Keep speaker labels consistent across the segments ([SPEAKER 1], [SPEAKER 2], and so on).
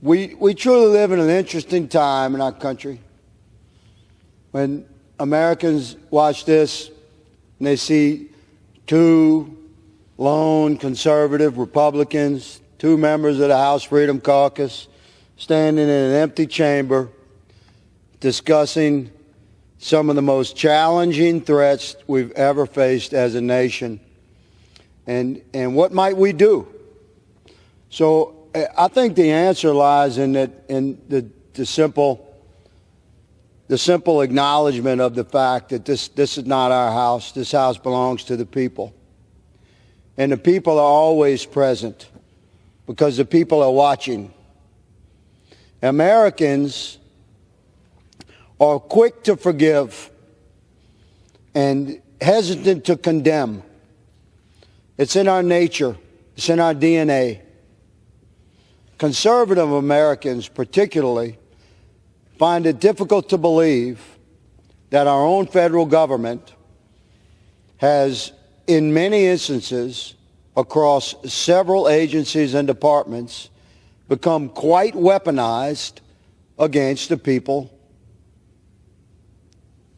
[SPEAKER 1] We truly live in an interesting time in our country when Americans watch this and they see two lone conservative Republicans, two members of the House Freedom Caucus, standing in an empty chamber discussing some of the most challenging threats we've ever faced as a nation. And what might we do? So I think the answer lies in the simple acknowledgement of the fact that this is not our house. This house belongs to the people. And the people are always present because the people are watching. Americans are quick to forgive and hesitant to condemn. It's in our nature. It's in our DNA. Conservative Americans, particularly, find it difficult to believe that our own federal government has, in many instances, across several agencies and departments, become quite weaponized against the people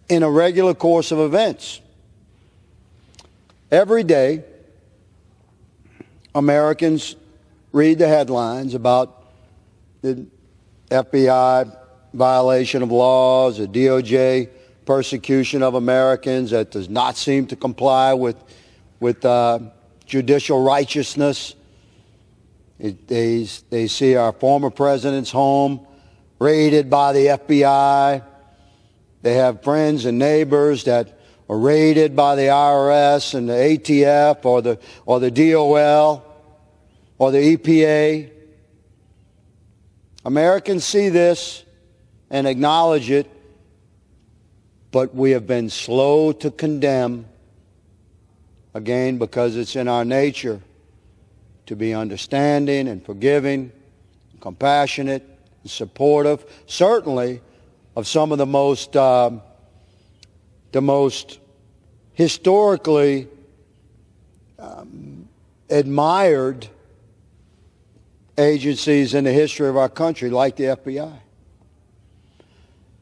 [SPEAKER 1] in a regular course of events. Every day, Americans read the headlines about the FBI violation of laws, the DOJ persecution of Americans that does not seem to comply with judicial righteousness. They see our former president's home raided by the FBI. They have friends and neighbors that are raided by the IRS and the ATF or the DOL or the EPA. Americans see this and acknowledge it, but we have been slow to condemn, again, because it's in our nature to be understanding and forgiving, and compassionate and supportive, certainly of some of the most historically admired agencies in the history of our country, like the FBI.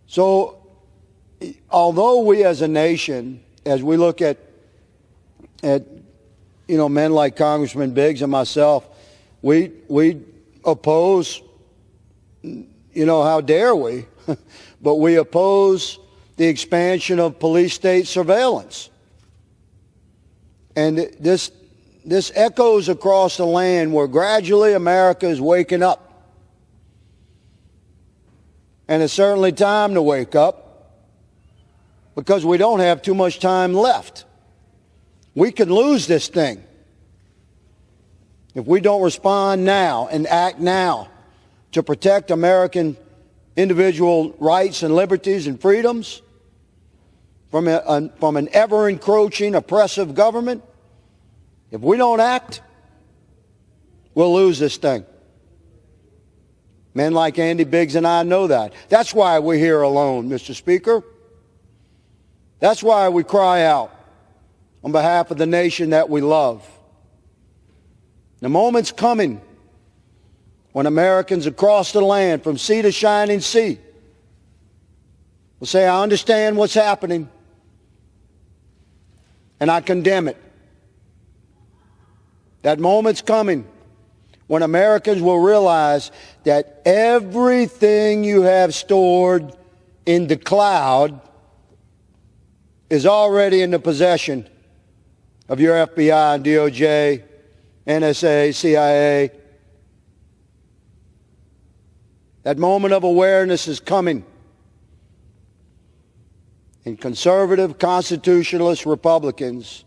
[SPEAKER 1] So, although we as a nation, as we look at men like Congressman Biggs and myself, we oppose, how dare we, but we oppose the expansion of police state surveillance. And this echoes across the land where gradually America is waking up. And it's certainly time to wake up because we don't have too much time left. We could lose this thing if we don't respond now and act now to protect American individual rights and liberties and freedoms from an ever-encroaching, oppressive government. If we don't act, we'll lose this thing. Men like Andy Biggs and I know that. That's why we're here alone, Mr. Speaker. That's why we cry out on behalf of the nation that we love. The moment's coming when Americans across the land, from sea to shining sea, will say, I understand what's happening, and I condemn it. That moment's coming when Americans will realize that everything you have stored in the cloud is already in the possession of your FBI and DOJ, NSA, CIA. That moment of awareness is coming. And conservative, constitutionalist Republicans,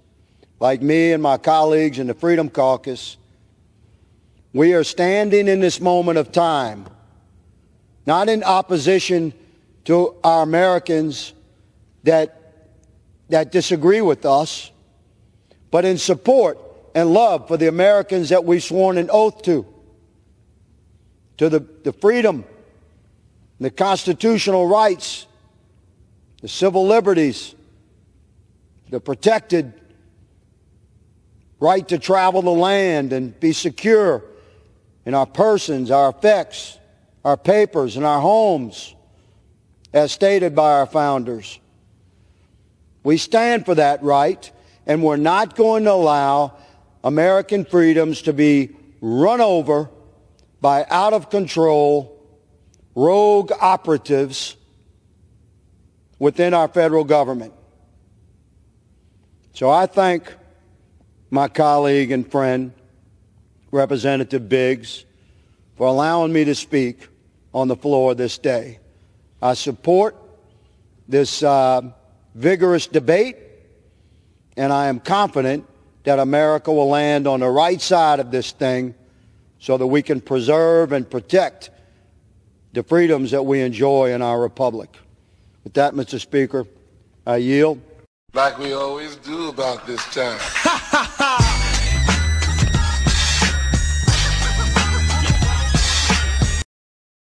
[SPEAKER 1] like me and my colleagues in the Freedom Caucus, we are standing in this moment of time, not in opposition to our Americans that disagree with us, but in support and love for the Americans that we've sworn an oath to the freedom, the constitutional rights, the civil liberties, the protected right to travel the land and be secure in our persons, our effects, our papers, and our homes, as stated by our founders. We stand for that right, and we're not going to allow American freedoms to be run over by out-of-control, rogue operatives within our federal government. So I thank my colleague and friend, Representative Biggs, for allowing me to speak on the floor this day. I support this vigorous debate, and I am confident that America will land on the right side of this thing so that we can preserve and protect the freedoms that we enjoy in our republic. With that, Mr. Speaker, I yield.
[SPEAKER 2] Like we always do about this time.